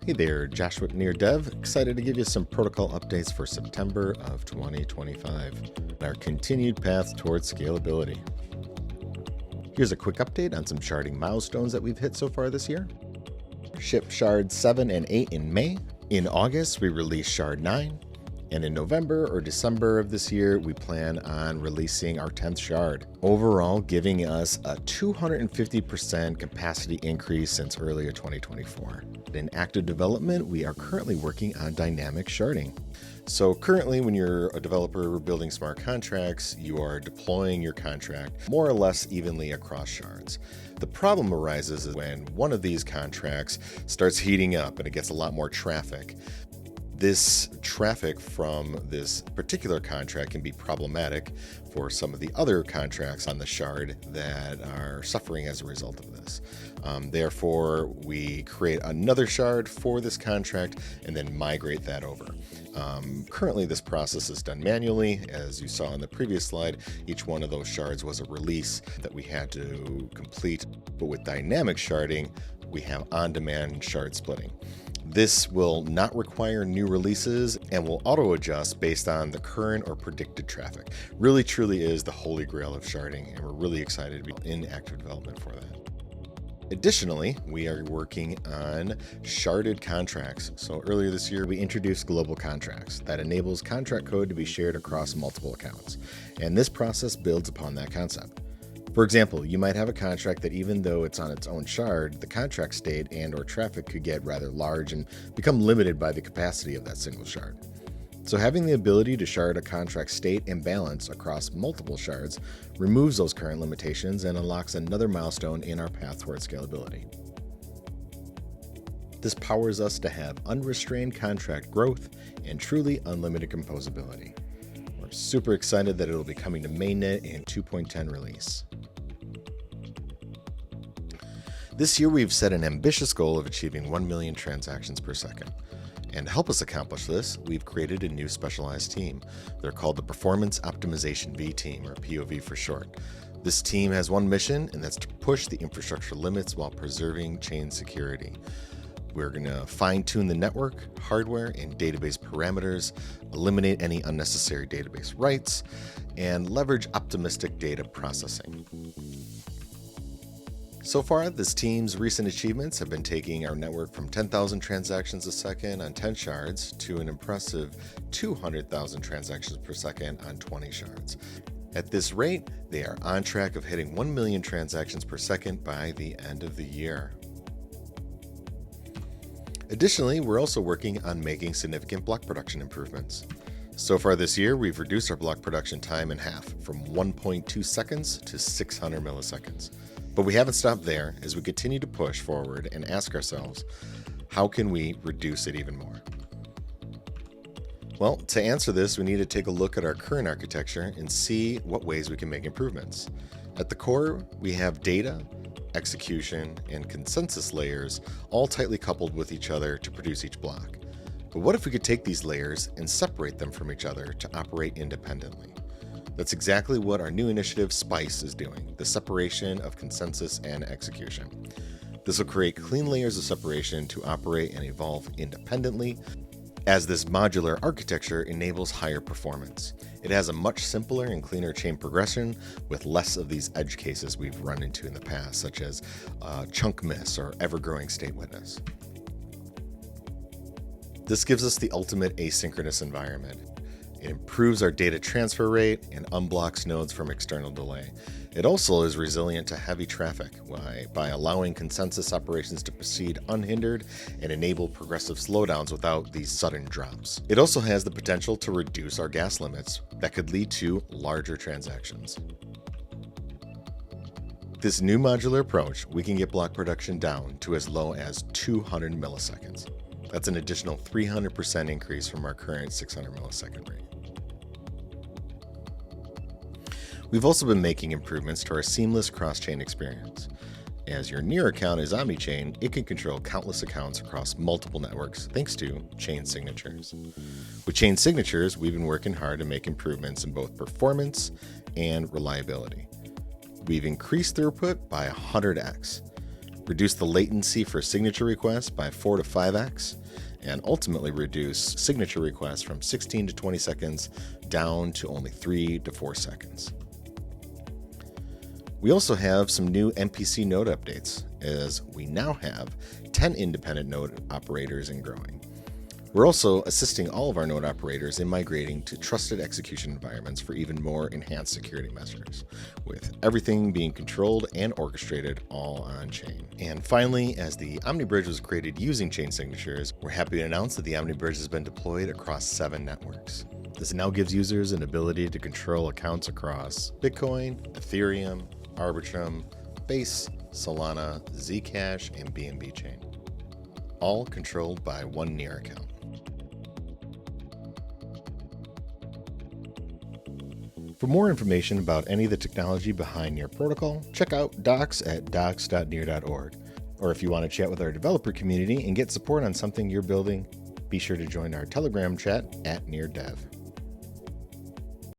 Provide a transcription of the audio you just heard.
Hey there, Joshua near Dev, excited to give you some protocol updates for September of 2025, our continued path towards scalability. Here's a quick update on some sharding milestones that we've hit so far this year. Shipped Shards 7 and 8 in May. In August, we released Shard 9. And in November or December of this year, we plan on releasing our 10th shard, overall giving us a 250% capacity increase since earlier 2024. In active development, we are currently working on dynamic sharding. So currently, when you're a developer building smart contracts, you are deploying your contract more or less evenly across shards. The problem arises when one of these contracts starts heating up and it gets a lot more traffic. This traffic from this particular contract can be problematic for some of the other contracts on the shard that are suffering as a result of this. Therefore, we create another shard for this contract and then migrate that over. Currently, this process is done manually. As you saw in the previous slide, each one of those shards was a release that we had to complete. But with dynamic sharding, we have on-demand shard splitting. This will not require new releases and will auto-adjust based on the current or predicted traffic. Really, truly is the holy grail of sharding, and we're really excited to be in active development for that. Additionally, we are working on sharded contracts. So earlier this year, we introduced global contracts that enables contract code to be shared across multiple accounts. And this process builds upon that concept. For example, you might have a contract that even though it's on its own shard, the contract state and or traffic could get rather large and become limited by the capacity of that single shard. So having the ability to shard a contract state and balance across multiple shards removes those current limitations and unlocks another milestone in our path towards scalability. This powers us to have unrestrained contract growth and truly unlimited composability. We're super excited that it'll be coming to mainnet in 2.10 release. This year, we've set an ambitious goal of achieving 1 million transactions per second. And to help us accomplish this, we've created a new specialized team. They're called the Performance Optimization V Team, or POV for short. This team has one mission, and that's to push the infrastructure limits while preserving chain security. We're going to fine-tune the network, hardware, and database parameters, eliminate any unnecessary database writes, and leverage optimistic data processing. So far, this team's recent achievements have been taking our network from 10,000 transactions a second on 10 shards to an impressive 200,000 transactions per second on 20 shards. At this rate, they are on track of hitting 1 million transactions per second by the end of the year. Additionally, we're also working on making significant block production improvements. So far this year, we've reduced our block production time in half, from 1.2 seconds to 600 milliseconds. But we haven't stopped there as we continue to push forward and ask ourselves, how can we reduce it even more? Well, to answer this, we need to take a look at our current architecture and see what ways we can make improvements. At the core, we have data, execution, and consensus layers all tightly coupled with each other to produce each block. But what if we could take these layers and separate them from each other to operate independently? That's exactly what our new initiative SPICE is doing, the separation of consensus and execution. This will create clean layers of separation to operate and evolve independently, as this modular architecture enables higher performance. It has a much simpler and cleaner chain progression with less of these edge cases we've run into in the past, such as chunk miss or ever-growing state witness. This gives us the ultimate asynchronous environment. It improves our data transfer rate and unblocks nodes from external delay. It also is resilient to heavy traffic by allowing consensus operations to proceed unhindered and enable progressive slowdowns without these sudden drops. It also has the potential to reduce our gas limits that could lead to larger transactions. This new modular approach, we can get block production down to as low as 200 milliseconds. That's an additional 300% increase from our current 600 millisecond rate. We've also been making improvements to our seamless cross-chain experience. As your near account is Omni-Chain, it can control countless accounts across multiple networks thanks to chain signatures. With chain signatures, we've been working hard to make improvements in both performance and reliability. We've increased throughput by 100x. reduce the latency for signature requests by 4 to 5x, and ultimately reduce signature requests from 16 to 20 seconds down to only 3 to 4 seconds. We also have some new MPC node updates, as we now have 10 independent node operators and growing. We're also assisting all of our node operators in migrating to trusted execution environments for even more enhanced security measures, with everything being controlled and orchestrated all on chain. And finally, as the Omni Bridge was created using chain signatures, we're happy to announce that the Omni Bridge has been deployed across 7 networks. This now gives users an ability to control accounts across Bitcoin, Ethereum, Arbitrum, Base, Solana, Zcash, and BNB chain, all controlled by one Near account. For more information about any of the technology behind Near Protocol, check out docs at docs.near.org. Or if you want to chat with our developer community and get support on something you're building, be sure to join our Telegram chat at NearDev.